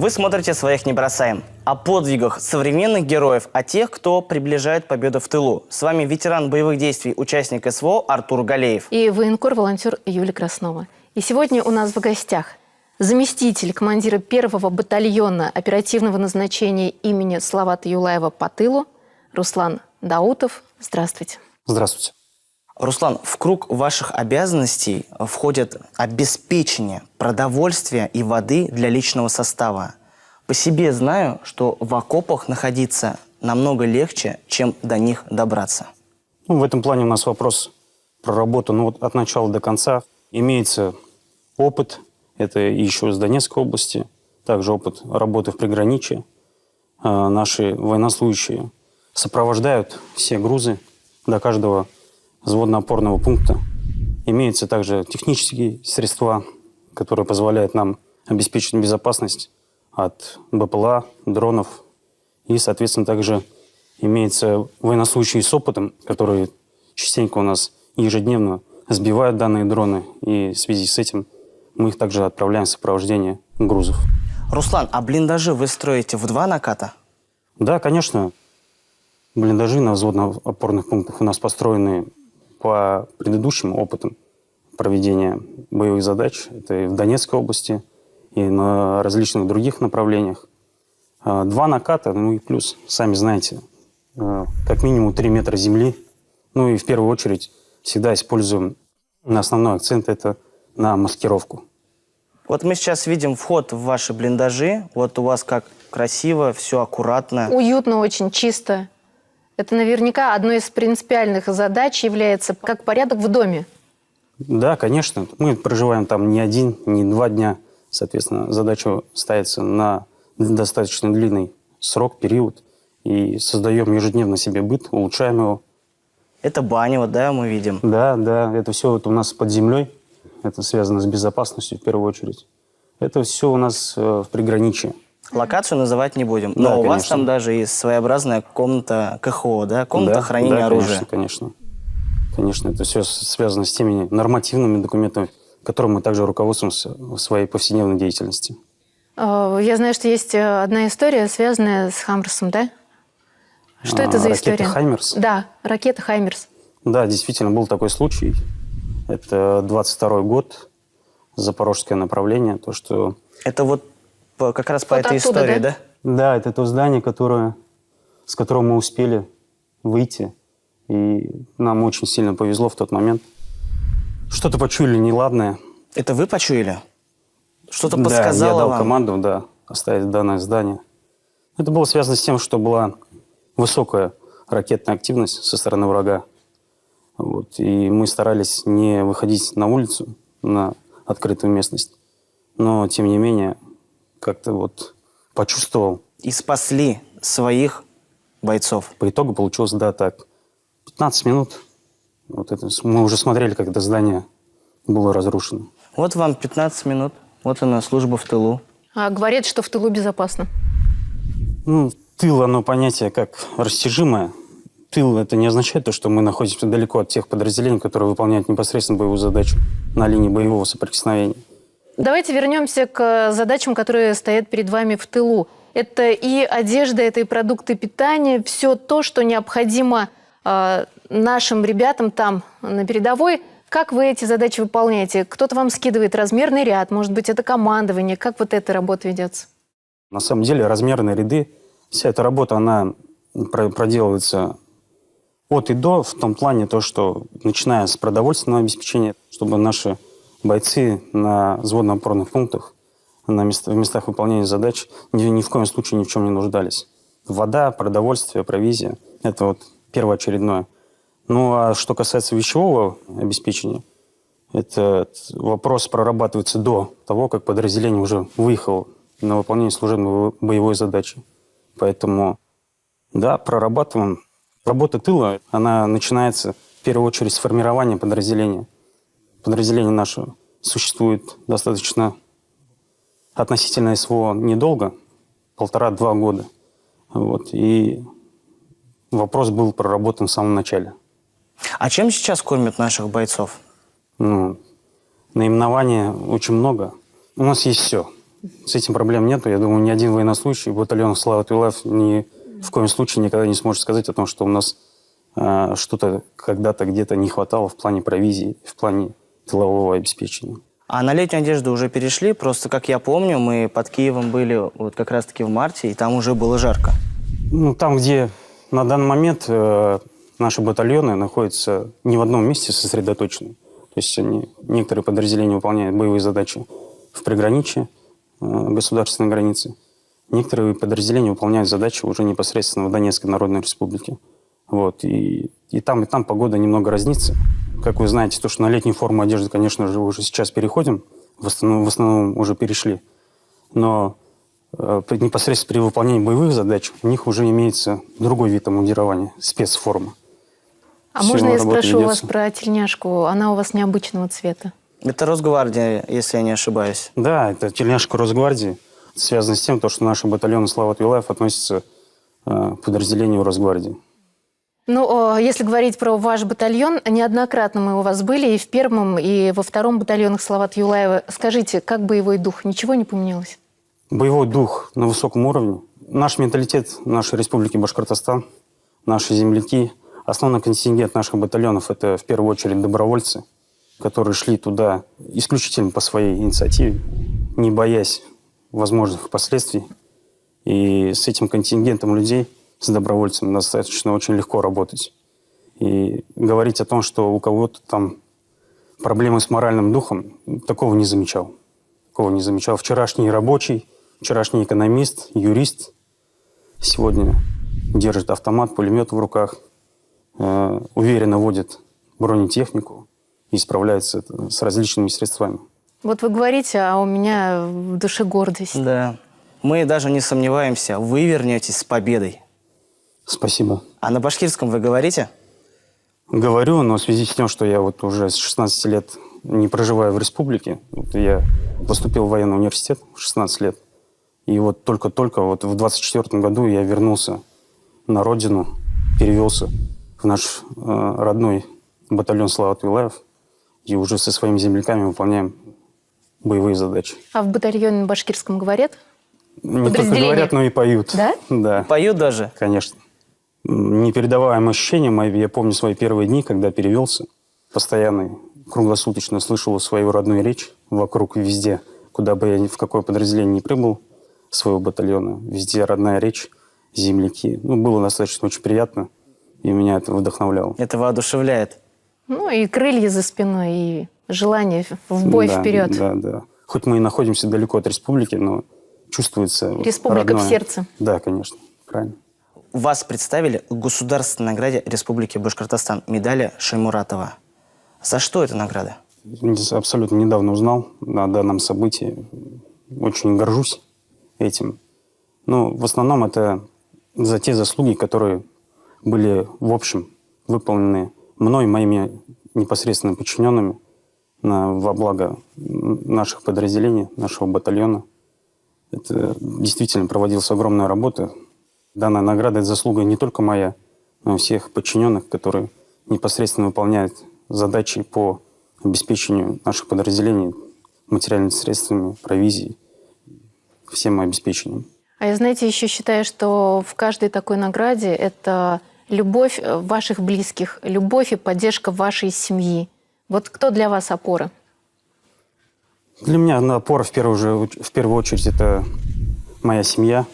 Вы смотрите «Своих не бросаем». О подвигах современных героев, о тех, кто приближает победу в тылу. С вами ветеран боевых действий, участник СВО Артур Галеев. И военкор-волонтер Юлия Краснова. И сегодня у нас в гостях заместитель командира 1-го батальона оперативного назначения имени Салавата Юлаева по тылу Руслан Даутов. Здравствуйте. Здравствуйте. Руслан, в круг ваших обязанностей входит обеспечение продовольствия и воды для личного состава. По себе знаю, что в окопах находиться намного легче, чем до них добраться. В этом плане у нас вопрос проработан от начала до конца. Имеется опыт, это еще из Донецкой области, также опыт работы в приграничье. Наши военнослужащие сопровождают все грузы до каждого взводно-опорного пункта. Имеются также технические средства, которые позволяют нам обеспечить безопасность от БПЛА, дронов. И, соответственно, также имеются военнослужащие с опытом, которые частенько у нас ежедневно сбивают данные дроны. И в связи с этим мы их также отправляем в сопровождение грузов. Руслан, а блиндажи вы строите в 2 наката? Да, конечно. Блиндажи на взводно-опорных пунктах у нас построены по предыдущим опытам проведения боевых задач. Это и в Донецкой области, и на различных других направлениях. 2 наката, ну и плюс, сами знаете, как минимум 3 метра земли. Ну и в первую очередь всегда используем основной акцент это на маскировку. Вот мы сейчас видим вход в ваши блиндажи. Вот у вас как красиво, все аккуратно. Уютно, очень чисто. Это наверняка одной из принципиальных задач является как порядок в доме. Да, конечно. Мы проживаем там не 1, не 2 дня. Соответственно, задача ставится на достаточно длинный срок, период. И создаем ежедневно себе быт, улучшаем его. Это баня, вот, да, мы видим? Да, это все вот у нас под землей. Это связано с безопасностью в первую очередь. Это все у нас в приграничье. Локацию называть не будем. Но Да, у вас конечно. там даже есть своеобразная комната КХО, да? Комната хранения оружия. Конечно. Конечно, это все связано с теми нормативными документами, которыми мы также руководствуемся в своей повседневной деятельности. Я знаю, что есть одна история, связанная с «Хаймерсом», да? Что это за история? Ракета «Хаймерс»? Да, ракета «Хаймерс». Да, действительно, был такой случай. Это 22-й год, запорожское направление. То, что... Это вот как раз по Вот этой оттуда, истории, да? да? Да, это то здание, с которого мы успели выйти. И нам очень сильно повезло в тот момент. Что-то почуяли неладное. Это вы почуяли? Что-то Да, подсказало я дал вам? команду, оставить данное здание. Это было связано с тем, что была высокая ракетная активность со стороны врага. Вот. И мы старались не выходить на улицу, на открытую местность. Но, тем не менее, как-то вот почувствовал. И спасли своих бойцов. По итогу получилось, так. 15 минут. Вот это, мы уже смотрели, как это здание было разрушено. Вот вам 15 минут. Вот она, служба в тылу. А говорят, что в тылу безопасно. Тыл, оно понятие как растяжимое. Тыл – это не означает то, что мы находимся далеко от тех подразделений, которые выполняют непосредственно боевую задачу на линии боевого соприкосновения. Давайте вернемся к задачам, которые стоят перед вами в тылу. Это и одежда, это и продукты питания, все то, что необходимо нашим ребятам там на передовой. Как вы эти задачи выполняете? Кто-то вам скидывает размерный ряд, может быть, это командование. Как вот эта работа ведется? На самом деле размерные ряды, вся эта работа, она проделывается от и до, в том плане, то, что начиная с продовольственного обеспечения, чтобы наши бойцы на взводно-опорных пунктах, в местах выполнения задач ни в коем случае ни в чем не нуждались. Вода, продовольствие, провизия – это вот первоочередное. Ну, а что касается вещевого обеспечения, этот вопрос прорабатывается до того, как подразделение уже выехало на выполнение служебной боевой задачи. Поэтому, да, прорабатываем. Работа тыла, она начинается в первую очередь с формирования подразделения. Подразделение наше существует достаточно относительно СВО недолго, 1,5-2 года. Вот, и вопрос был проработан в самом начале. А чем сейчас кормят наших бойцов? Наименований очень много. У нас есть все. с этим проблем нету. Я думаю, ни один военнослужащий батальона Слава Юлаев ни в коем случае никогда не сможет сказать о том, что у нас что-то когда-то где-то не хватало в плане провизии, в плане тылового обеспечения. А на летнюю одежду уже перешли? Просто, как я помню, мы под Киевом были вот как раз-таки в марте, и там уже было жарко. Ну, там, где на данный момент наши батальоны находятся не в одном месте сосредоточены. То есть некоторые подразделения выполняют боевые задачи в приграничье государственной границы. Некоторые подразделения выполняют задачи уже непосредственно в Донецкой Народной Республике. Вот. И там погода немного разнится. Как вы знаете, то, что на летнюю форму одежды, конечно же, уже сейчас переходим. В основном уже перешли. Но непосредственно при выполнении боевых задач у них уже имеется другой вид обмундирования, спецформа. А можно я спрошу у вас про тельняшку? Она у вас необычного цвета. Это Росгвардия, если я не ошибаюсь. Да, это тельняшка Росгвардии. Это связано с тем, что наши батальоны Слава Юлаев относятся к подразделению Росгвардии. Ну, если говорить про ваш батальон, неоднократно мы у вас были и в первом, и во втором батальонах Славата Юлаева. Скажите, как боевой дух? Ничего не поменялось? Боевой дух на высоком уровне. Наш менталитет нашей республики Башкортостан, наши земляки, основной контингент наших батальонов – это в первую очередь добровольцы, которые шли туда исключительно по своей инициативе, не боясь возможных последствий. И с этим контингентом людей, с добровольцами, достаточно очень легко работать. И говорить о том, что у кого-то там проблемы с моральным духом, такого не замечал. Такого не замечал. Вчерашний рабочий, вчерашний экономист, юрист сегодня держит автомат, пулемет в руках, уверенно водит бронетехнику и справляется с различными средствами. Вот вы говорите, а у меня в душе гордость. Да. Мы даже не сомневаемся, вы вернетесь с победой. Спасибо. А на башкирском вы говорите? Говорю, но в связи с тем, что я вот уже с 16 лет не проживаю в республике, вот я поступил в военный университет в 16 лет, и вот только-только вот в 24 году я вернулся на родину, перевелся в наш родной батальон Слават Юлаев, и уже со своими земляками выполняем боевые задачи. А в батальоне башкирском говорят? Не только говорят, но и поют. Да? Да. Поют даже? Конечно. Непередаваемое ощущение. Я помню свои первые дни, когда перевелся. Постоянно, круглосуточно слышал свою родную речь вокруг, везде. Куда бы я, в какое подразделение ни прибыл своего батальона, везде родная речь, земляки. Ну, было достаточно очень приятно, и меня это вдохновляло. Это воодушевляет. Ну и крылья за спиной, и желание в бой вперед. Да. Хоть мы и находимся далеко от республики, но чувствуется Республика родное. в сердце. Да, конечно, правильно. Вас представили к государственной награде Республики Башкортостан, медали Шаймуратова. За что эта награда? Абсолютно недавно узнал о данном событии. Очень горжусь этим. Но в основном это за те заслуги, которые были в общем выполнены мной и моими непосредственно подчиненными во благо наших подразделений, нашего батальона. Это действительно проводилась огромная работа. Данная награда – это заслуга не только моя, но и всех подчиненных, которые непосредственно выполняют задачи по обеспечению наших подразделений материальными средствами, провизией, всем обеспечением. А я, знаете, еще считаю, что в каждой такой награде это любовь ваших близких, любовь и поддержка вашей семьи. Вот кто для вас опора? Для меня опора в первую очередь это моя семья,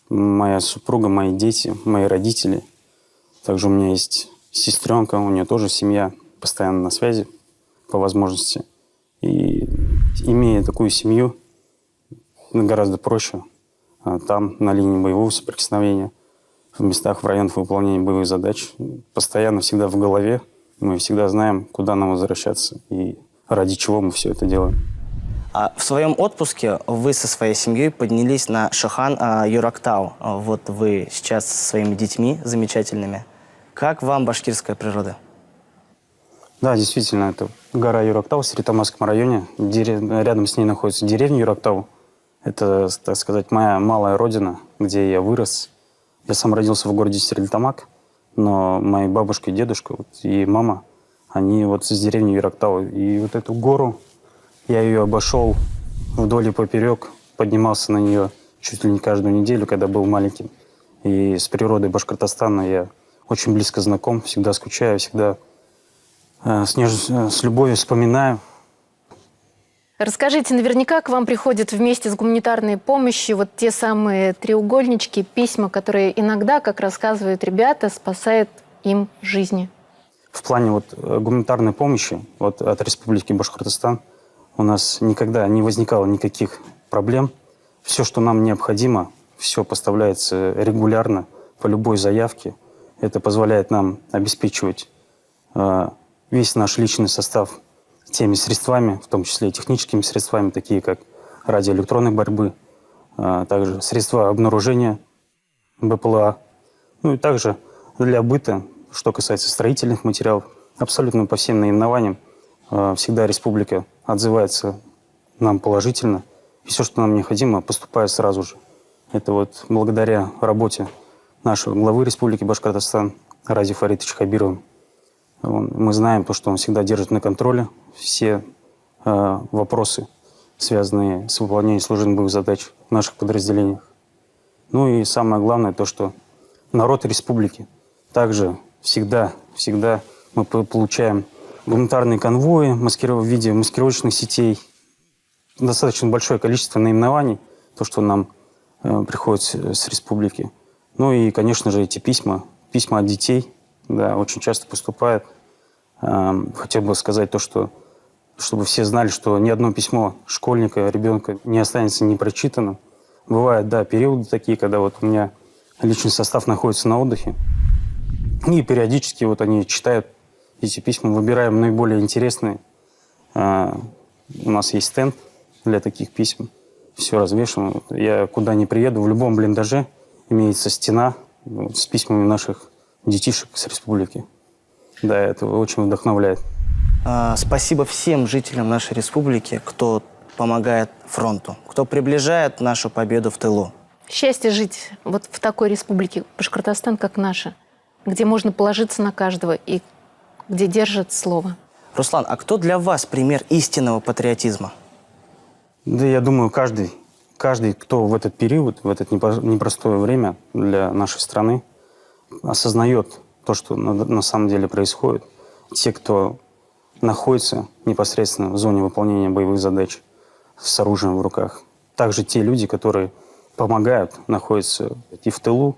моя супруга, мои дети, мои родители. Также у меня есть сестренка, у нее тоже семья, постоянно на связи по возможности. И имея такую семью, гораздо проще там, на линии боевого соприкосновения, в местах, в районах выполнения боевых задач. Постоянно всегда в голове. Мы всегда знаем, куда нам возвращаться и ради чего мы все это делаем. А в своем отпуске вы со своей семьей поднялись на Шахан Юрактау. Вот вы сейчас со своими детьми замечательными. Как вам башкирская природа? Да, действительно, это гора Юрактау в Стерлитамакском районе. Рядом с ней находится деревня Юрактау. Это, так сказать, моя малая родина, где я вырос. Я сам родился в городе Стерлитамак, но мои бабушка и дедушка и мама, они вот с деревни Юрактау. И вот эту гору я ее обошел вдоль и поперек, поднимался на нее чуть ли не каждую неделю, когда был маленьким. И с природой Башкортостана я очень близко знаком, всегда скучаю, всегда с любовью вспоминаю. Расскажите, наверняка к вам приходят вместе с гуманитарной помощью вот те самые треугольнички, письма, которые иногда, как рассказывают ребята, спасают им жизни. В плане гуманитарной помощи от Республики Башкортостан у нас никогда не возникало никаких проблем. Все, что нам необходимо, все поставляется регулярно по любой заявке. Это позволяет нам обеспечивать весь наш личный состав теми средствами, в том числе и техническими средствами, такие как радиоэлектронной борьбы, также средства обнаружения БПЛА, ну и также для быта, что касается строительных материалов, абсолютно по всем наименованиям всегда республика отзывается нам положительно. И все, что нам необходимо, поступает сразу же. Это благодаря работе нашего главы Республики Башкортостан Рази Фаритовича Хабирова. Мы знаем, что он всегда держит на контроле все вопросы, связанные с выполнением служебных задач в наших подразделениях. Ну и самое главное, что народ республики также всегда мы получаем гуманитарные конвои в виде маскировочных сетей, достаточно большое количество наименований, то, что нам приходит с республики. Ну и, конечно же, эти письма от детей, да, очень часто поступают. Хотел бы сказать чтобы все знали, что ни одно письмо школьника, ребенка не останется непрочитанным. Бывают, да, периоды такие, когда у меня личный состав находится на отдыхе. И периодически они читают эти письма, выбираем наиболее интересные. У нас есть стенд для таких писем. Все развешено. Я куда ни приеду, в любом блиндаже имеется стена с письмами наших детишек с республики. Да, это очень вдохновляет. Спасибо всем жителям нашей республики, кто помогает фронту, кто приближает нашу победу в тылу. Счастье жить в такой республике Башкортостан, как наша, где можно положиться на каждого и где держат слово. Руслан, а кто для вас пример истинного патриотизма? Да, я думаю, каждый, кто в этот период, в это непростое время для нашей страны осознает то, что на самом деле происходит. Те, кто находится непосредственно в зоне выполнения боевых задач с оружием в руках. Также те люди, которые помогают, находятся и в тылу,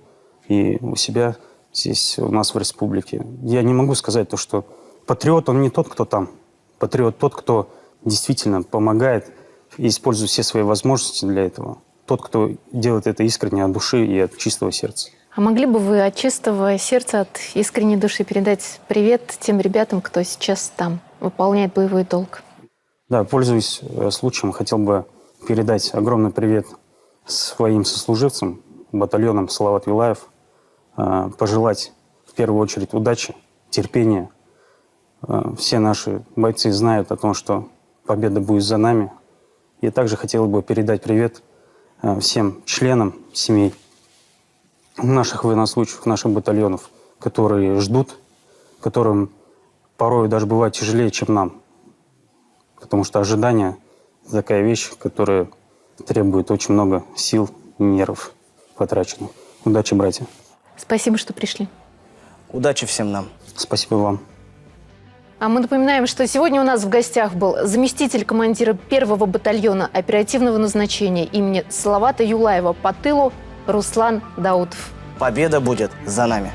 и у себя здесь у нас в республике. Я не могу сказать что патриот, он не тот, кто там. Патриот тот, кто действительно помогает и использует все свои возможности для этого. Тот, кто делает это искренне от души и от чистого сердца. А могли бы вы от чистого сердца, от искренней души передать привет тем ребятам, кто сейчас там выполняет боевой долг? Да, пользуясь случаем, хотел бы передать огромный привет своим сослуживцам, батальонам Салават Юлаев, пожелать в первую очередь удачи, терпения. Все наши бойцы знают о том, что победа будет за нами. Я также хотел бы передать привет всем членам семей наших военнослужащих, наших батальонов, которые ждут, которым порой даже бывает тяжелее, чем нам. Потому что ожидание – такая вещь, которая требует очень много сил и нервов потраченных. Удачи, братья. Спасибо, что пришли. Удачи всем нам. Спасибо вам. А мы напоминаем, что сегодня у нас в гостях был заместитель командира 1-го батальона оперативного назначения имени Салавата Юлаева по тылу Руслан Даутов. Победа будет за нами.